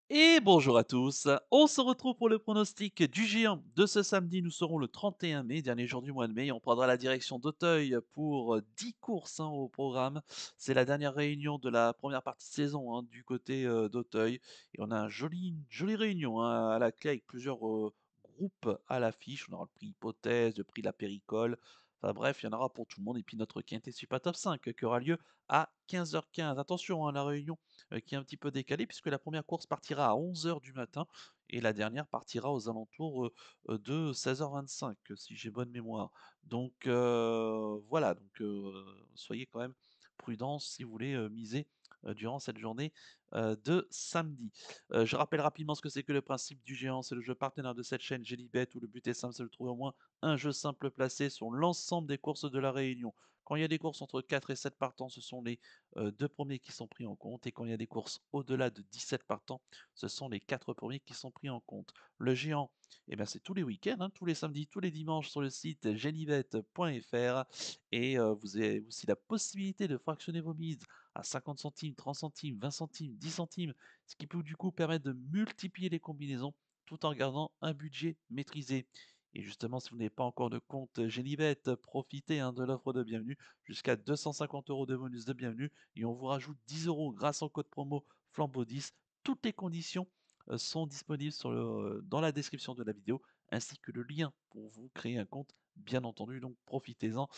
Et bonjour à tous. On se retrouve pour le pronostic du géant de ce samedi. Nous serons le 31 mai, dernier jour du mois de mai. On prendra la direction d'Auteuil pour 10 courses au programme. C'est la dernière réunion de la première partie de saison du côté d'Auteuil. Et on a une jolie réunion à la clé avec plusieurs groupes à l'affiche. On aura le prix Hypothèse, le prix La Péricole. Enfin bref, il y en aura pour tout le monde. Et puis notre Quintet Super Top 5 qui aura lieu à 15h15. Attention, la réunion qui est un petit peu décalé puisque la première course partira à 11h du matin et la dernière partira aux alentours, de 16h25, si j'ai bonne mémoire. Donc voilà, donc soyez quand même prudents si vous voulez, miser, durant cette journée, de samedi. Je rappelle rapidement ce que c'est que le principe du géant, c'est le jeu partenaire de cette chaîne Gelibet où le but est simple, c'est de trouver au moins un jeu simple placé sur l'ensemble des courses de la Réunion. Quand il y a des courses entre 4 et 7 partants, ce sont les 2 premiers qui sont pris en compte et quand il y a des courses au-delà de 17 partants, ce sont les 4 premiers qui sont pris en compte. Le géant, eh ben, c'est tous les week-ends, tous les samedis, tous les dimanches sur le site genivette.fr et vous avez aussi la possibilité de fractionner vos mises à 50 centimes, 30 centimes, 20 centimes, 10 centimes, ce qui peut du coup permettre de multiplier les combinaisons tout en gardant un budget maîtrisé. Et justement, si vous n'avez pas encore de compte Genibet, profitez de l'offre de bienvenue jusqu'à 250 € de bonus de bienvenue et on vous rajoute 10 € grâce au code promo Flambeau 10. Toutes les conditions sont disponibles dans la description de la vidéo ainsi que le lien pour vous créer un compte, bien entendu. Donc profitez-en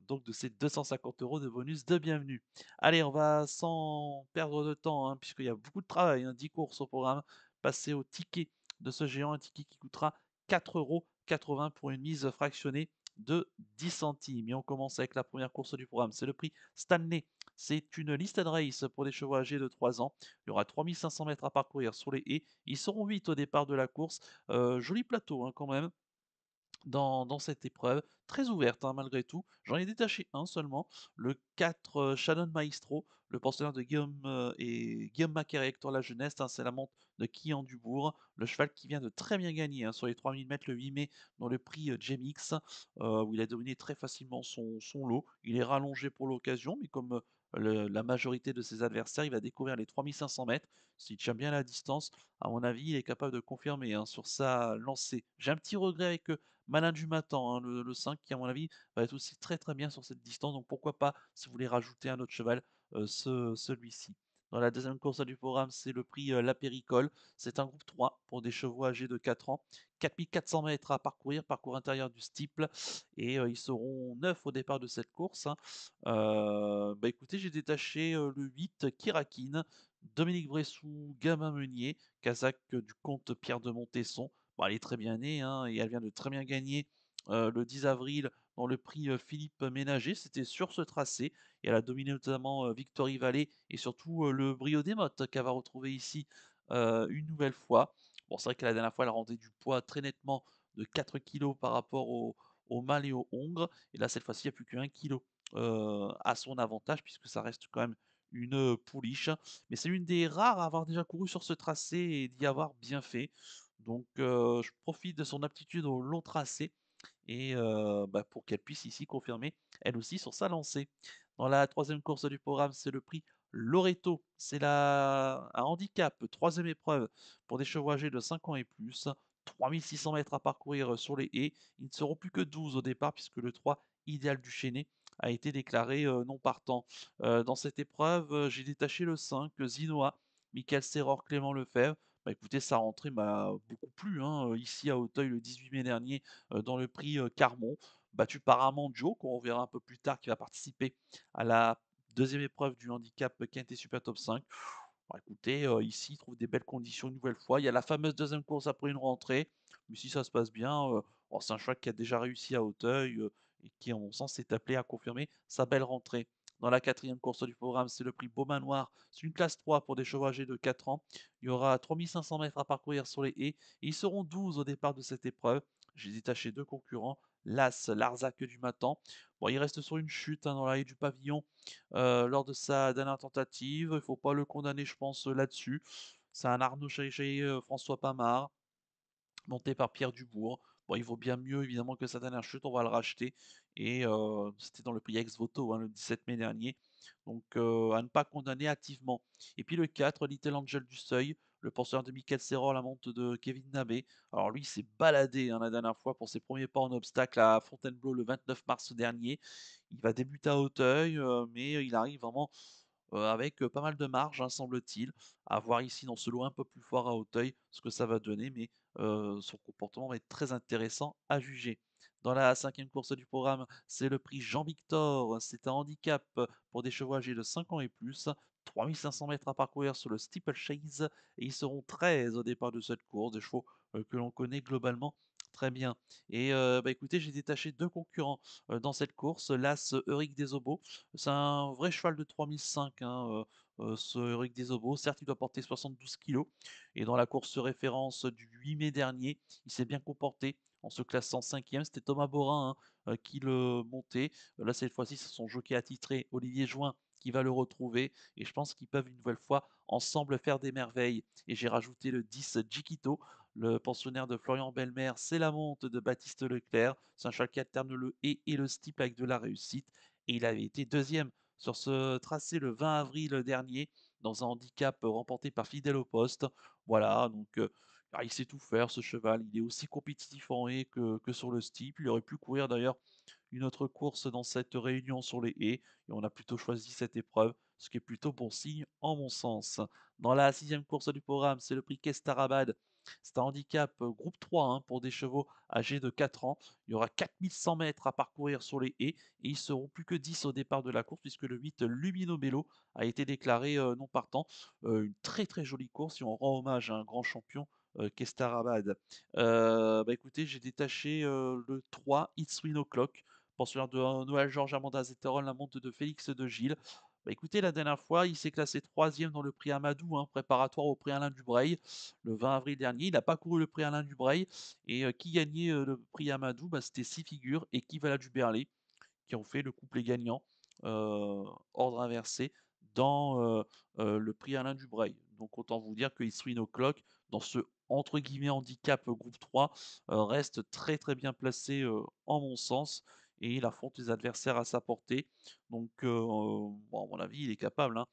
donc de ces 250 € de bonus de bienvenue. Allez, on va sans perdre de temps, puisqu'il y a beaucoup de travail, 10 courses au programme, passer au ticket de ce géant, un ticket qui coûtera 4,80 € pour une mise fractionnée de 10 centimes. Et on commence avec la première course du programme. C'est le prix Stanley. C'est une listed race pour des chevaux âgés de 3 ans. Il y aura 3500 mètres à parcourir sur les haies. Ils seront 8 au départ de la course. Joli plateau quand même dans cette épreuve, très ouverte malgré tout. J'en ai détaché un seulement, le 4 Shannon Maestro, le pensionnaire de Guillaume Macquarie, Hector La Jeunesse, c'est la monte de Kian Dubourg, le cheval qui vient de très bien gagner sur les 3000 mètres le 8 mai dans le prix GMX, où il a dominé très facilement son lot. Il est rallongé pour l'occasion, mais comme la majorité de ses adversaires, il va découvrir les 3500 mètres. S'il tient bien la distance, à mon avis, il est capable de confirmer sur sa lancée. J'ai un petit regret avec Malin du Matin, le 5 qui, à mon avis, va être aussi très très bien sur cette distance. Donc pourquoi pas, si vous voulez rajouter un autre cheval, celui-ci. Dans la deuxième course du programme, c'est le prix La Péricole. C'est un groupe 3 pour des chevaux âgés de 4 ans. 4400 mètres à parcourir, parcours intérieur du steeple. Et ils seront 9 au départ de cette course. Bah écoutez, j'ai détaché le 8 Kirakin, Dominique Bressou, Gabin Meunier, Kazakh du comte Pierre de Montesson. Bon, elle est très bien née et elle vient de très bien gagner le 10 avril dans le prix Philippe Ménager. C'était sur ce tracé et elle a dominé notamment Victory Valley et surtout le Brio des Mottes qu'elle va retrouver ici une nouvelle fois. Bon, c'est vrai que la dernière fois, elle rendait du poids très nettement de 4 kilos par rapport au mâle et au hongre. Et là, cette fois-ci, il n'y a plus qu'un kilo à son avantage puisque ça reste quand même une pouliche. Mais c'est l'une des rares à avoir déjà couru sur ce tracé et d'y avoir bien fait. Donc je profite de son aptitude au long tracé et bah, pour qu'elle puisse ici confirmer, elle aussi, sur sa lancée. Dans la troisième course du programme, c'est le prix Loreto. C'est un handicap, troisième épreuve pour des chevaux âgés de 5 ans et plus. 3600 mètres à parcourir sur les haies. Ils ne seront plus que 12 au départ puisque le 3 Idéal du Chêné a été déclaré non partant. Dans cette épreuve, j'ai détaché le 5, Zinoa, Michael Serror, Clément Lefebvre. Bah, écoutez, sa rentrée m'a beaucoup plu ici à Auteuil le 18 mai dernier dans le prix Carmon, battu par Amandio, qu'on reverra un peu plus tard, qui va participer à la deuxième épreuve du handicap Quintet Super Top 5. Bon, écoutez, ici, il trouve des belles conditions une nouvelle fois. Il y a la fameuse deuxième course après une rentrée, mais si ça se passe bien, bon, c'est un cheval qui a déjà réussi à Auteuil et qui, en mon sens, s'est appelé à confirmer sa belle rentrée. Dans la quatrième course du programme, c'est le prix Beaumanoir. C'est une classe 3 pour des chevaux âgés de 4 ans. Il y aura 3500 mètres à parcourir sur les haies et ils seront 12 au départ de cette épreuve. J'ai détaché deux concurrents, l'As Larzac du Matin. Bon, il reste sur une chute dans la haie du pavillon lors de sa dernière tentative. Il ne faut pas le condamner, je pense, là-dessus. C'est un Arnaud chez François Pamard, monté par Pierre Dubourg. Bon, il vaut bien mieux évidemment que sa dernière chute, on va le racheter. Et c'était dans le prix ex voto le 17 mai dernier. donc à ne pas condamner activement. Et puis le 4, Little Angel du Seuil, le penseur de Michael Serra, la monte de Kevin Nabé. Alors lui, il s'est baladé, hein, la dernière fois pour ses premiers pas en obstacle à Fontainebleau le 29 mars dernier. Il va débuter à Auteuil, mais il arrive vraiment, avec, pas mal de marge, hein, semble-t-il. À voir ici dans ce lot un peu plus fort à Auteuil, ce que ça va donner, mais son comportement va être très intéressant à juger. Dans la cinquième course du programme, c'est le prix Jean-Victor. C'est un handicap pour des chevaux âgés de 5 ans et plus. 3500 mètres à parcourir sur le steeplechase et ils seront 13 au départ de cette course, des chevaux que l'on connaît globalement très bien. Et bah, écoutez, j'ai détaché 2 concurrents dans cette course. L'As Euric Desobos, c'est un vrai cheval de 3005, hein, ce Euric Desobos. Certes, il doit porter 72 kilos et dans la course référence du 8 mai dernier, il s'est bien comporté en se classant 5e. C'était Thomas Borin, hein, qui le montait. Là, cette fois-ci, c'est son jockey attitré, Olivier Join, qui va le retrouver. Et je pense qu'ils peuvent une nouvelle fois ensemble faire des merveilles. Et j'ai rajouté le 10 Jiquito, le pensionnaire de Florian Belmer. C'est la monte de Baptiste Leclerc. C'est un cheval qui alterne le et le steeple avec de la réussite. Et il avait été deuxième sur ce tracé le 20 avril dernier dans un handicap remporté par Fidèle au poste. Voilà, donc il sait tout faire ce cheval. Il est aussi compétitif en haie que sur le steeple. Il aurait pu courir d'ailleurs une autre course dans cette réunion sur les haies et on a plutôt choisi cette épreuve, ce qui est plutôt bon signe en mon sens. Dans la sixième course du programme, c'est le prix Kestarabad. C'est un handicap groupe 3, hein, pour des chevaux âgés de 4 ans. Il y aura 4100 mètres à parcourir sur les haies et ils seront plus que 10 au départ de la course puisque le 8 Lumino Bello a été déclaré non partant. Une très très jolie course et on rend hommage à un grand champion, Kestarabad. Bah, écoutez, j'ai détaché, le 3 It's Win O'Clock, pensionnaire de Noël Georges Amanda Zetteron, la monte de Félix de Gilles. Bah, écoutez, la dernière fois, il s'est classé 3e dans le prix Amadou, hein, préparatoire au prix Alain Dubreuil, le 20 avril dernier. Il n'a pas couru le prix Alain Dubreuil et qui gagnait, le prix Amadou? Bah, c'était 6 figures et Equivala du Berlay qui ont fait le couplet gagnant, ordre inversé, dans le prix Alain Dubreuil. Donc autant vous dire que It's Win O'Clock, dans ce entre guillemets «handicap groupe 3», reste très, très bien placé, en mon sens et il affronte les adversaires à sa portée. Donc bon à mon avis, il est capable, hein,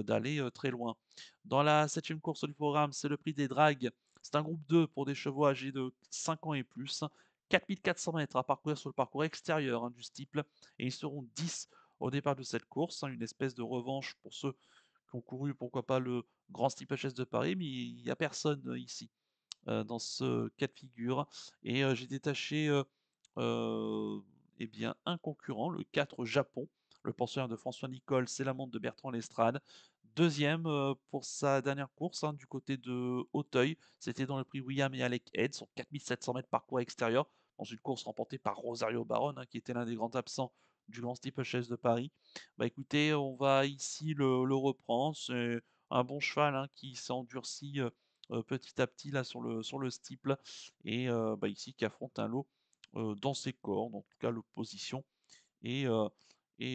d'aller, très loin. Dans la septième course du programme, c'est le prix des Dragues. C'est un groupe 2 pour des chevaux âgés de 5 ans et plus. 4 400 mètres à parcourir sur le parcours extérieur, hein, du steeple et ils seront 10 au départ de cette course, hein, une espèce de revanche pour ceux qui ont couru, pourquoi pas, le grand steeplechase de Paris, mais il n'y a personne ici dans ce cas de figure. Et j'ai détaché euh, eh bien, un concurrent, le 4 Japon, le pensionnaire de François Nicole, c'est la montre de Bertrand Lestrade. Deuxième pour sa dernière course, hein, du côté de Hauteuil, c'était dans le prix William et Alec Head, sur 4700 mètres parcours extérieur, dans une course remportée par Rosario Baron, hein, qui était l'un des grands absents du Grand Steeplechase de Paris. Bah écoutez, on va ici le reprendre. C'est un bon cheval, hein, qui s'est endurci petit à petit là sur le steeple et bah, ici qui affronte un lot dans ses cordes, en tout cas l'opposition et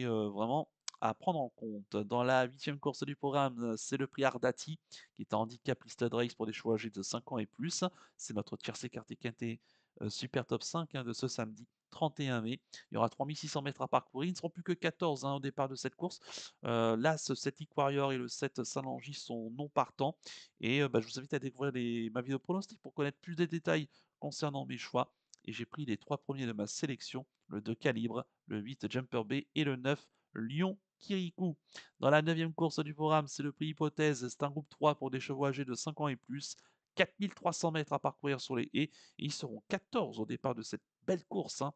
vraiment à prendre en compte. Dans la huitième course du programme, c'est le prix Ardati, qui est un handicap listed race pour des chevaux âgés de 5 ans et plus. C'est notre tiercé écarté quintet, super top 5, hein, de ce samedi 31 mai. Il y aura 3600 mètres à parcourir. Ils ne seront plus que 14, hein, au départ de cette course. L'As Celtic Warrior et le 7 Saint-Langy sont non partants. Et bah, je vous invite à découvrir ma vidéo pronostic pour connaître plus de détails concernant mes choix. Et j'ai pris les 3 premiers de ma sélection, le 2 Calibre, le 8 Jumper B et le 9 Lion Kirikou. Dans la neuvième course du programme, c'est le prix Hypothèse. C'est un groupe 3 pour des chevaux âgés de 5 ans et plus. 4300 mètres à parcourir sur les haies. Et ils seront 14 au départ de cette belle course, hein.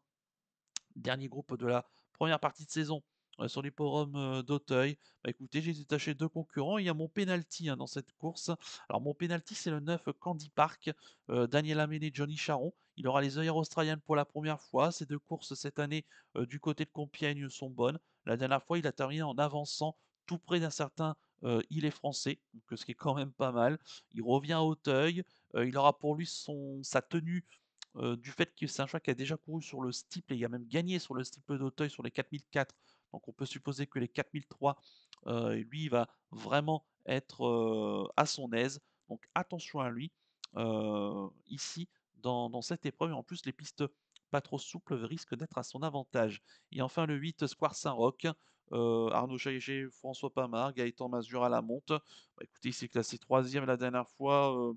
Dernier groupe de la première partie de saison sur l'hipporome d'Auteuil. Bah, écoutez, j'ai détaché 2 concurrents. Il y a mon penalty, hein, dans cette course. Alors mon penalty, c'est le 9 Candy Park, Daniel Améné, Johnny Charon. Il aura les œillères australiennes pour la première fois. Ces 2 courses cette année du côté de Compiègne sont bonnes. La dernière fois, il a terminé en avançant tout près d'un certain Il est français, donc ce qui est quand même pas mal. Il revient à Auteuil. Il aura pour lui sa tenue du fait que c'est un cheval qui a déjà couru sur le steeple et il a même gagné sur le steeple d'Auteuil sur les 4004. Donc on peut supposer que les 4003, lui, il va vraiment être à son aise. Donc attention à lui ici dans cette épreuve. Et en plus, les pistes pas trop souples risquent d'être à son avantage. Et enfin, le 8 Square Saint-Roch. Arnaud Chaillet, François Pamard, Gaëtan Mazur à la monte. Bah, écoutez, il s'est classé 3e la dernière fois,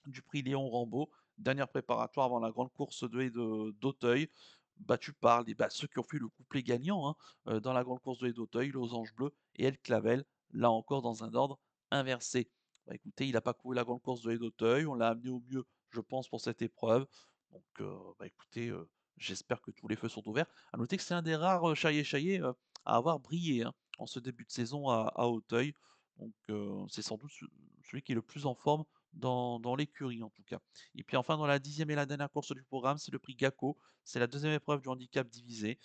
du prix Léon Rambaud, dernière préparatoire avant la grande course de haie d'Auteuil. Bah, tu parles des ceux qui ont fait le couplet gagnant, hein, dans la grande course de haie d'Auteuil, Losange Bleu et El Clavel, là encore dans un ordre inversé. Bah, écoutez, il n'a pas couru la grande course de haie d'Auteuil, on l'a amené au mieux, je pense, pour cette épreuve. Donc, bah, écoutez, j'espère que tous les feux sont ouverts. À noter que c'est un des rares, Chaillet-Chaillet, à avoir brillé, hein, en ce début de saison à Auteuil. Donc, c'est sans doute celui qui est le plus en forme dans l'écurie en tout cas. Et puis enfin dans la 10e et la dernière course du programme, c'est le prix Gaco. C'est la deuxième épreuve du handicap divisé,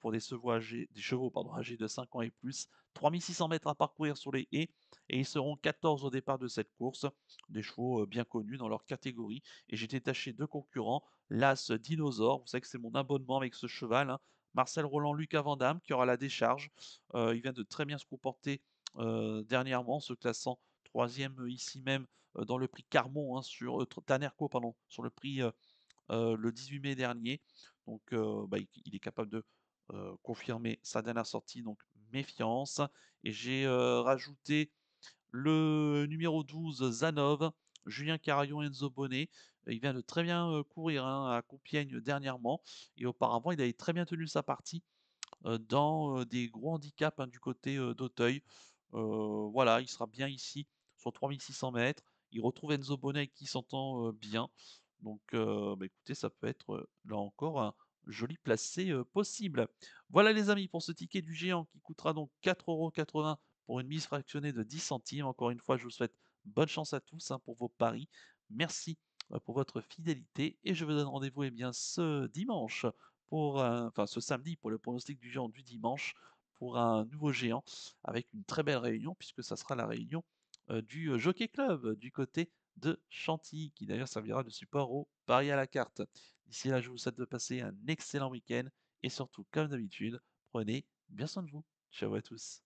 pour des chevaux pardon, âgés de 5 ans et plus. 3 600 mètres à parcourir sur les haies et ils seront 14 au départ de cette course. Des chevaux, bien connus dans leur catégorie et j'ai détaché 2 concurrents, l'As Dinosaure, vous savez que c'est mon abonnement avec ce cheval, hein. Marcel Roland, Lucas Vandam qui aura la décharge. Il vient de très bien se comporter, dernièrement, se classant 3e ici même dans le prix Carmon, hein, Tanerco pardon, sur le prix, le 18 mai dernier. Donc, bah, il est capable de, confirmer sa dernière sortie, donc méfiance. Et j'ai, rajouté le numéro 12 Zanov, Julien Carayon, Enzo Bonnet. Il vient de très bien, courir, hein, à Compiègne dernièrement et auparavant il avait très bien tenu sa partie dans, des gros handicaps, hein, du côté, d'Auteuil. Voilà, il sera bien ici sur 3 600 mètres. Il retrouve Enzo Bonnet avec qui il s'entend, bien. Donc, bah, écoutez, ça peut être, là encore un joli placé, possible. Voilà les amis pour ce ticket du géant qui coûtera donc 4,80 € pour une mise fractionnée de 10 centimes. Encore une fois, je vous souhaite bonne chance à tous, hein, pour vos paris. Merci, pour votre fidélité et je vous donne rendez-vous, eh bien, ce dimanche enfin ce samedi pour le pronostic du géant du dimanche, pour un nouveau géant avec une très belle réunion puisque ça sera la réunion, du, Jockey Club, du côté de Chantilly, qui d'ailleurs servira de support au pari à la carte. D'ici là, je vous souhaite de passer un excellent week-end et surtout, comme d'habitude, prenez bien soin de vous. Ciao à tous.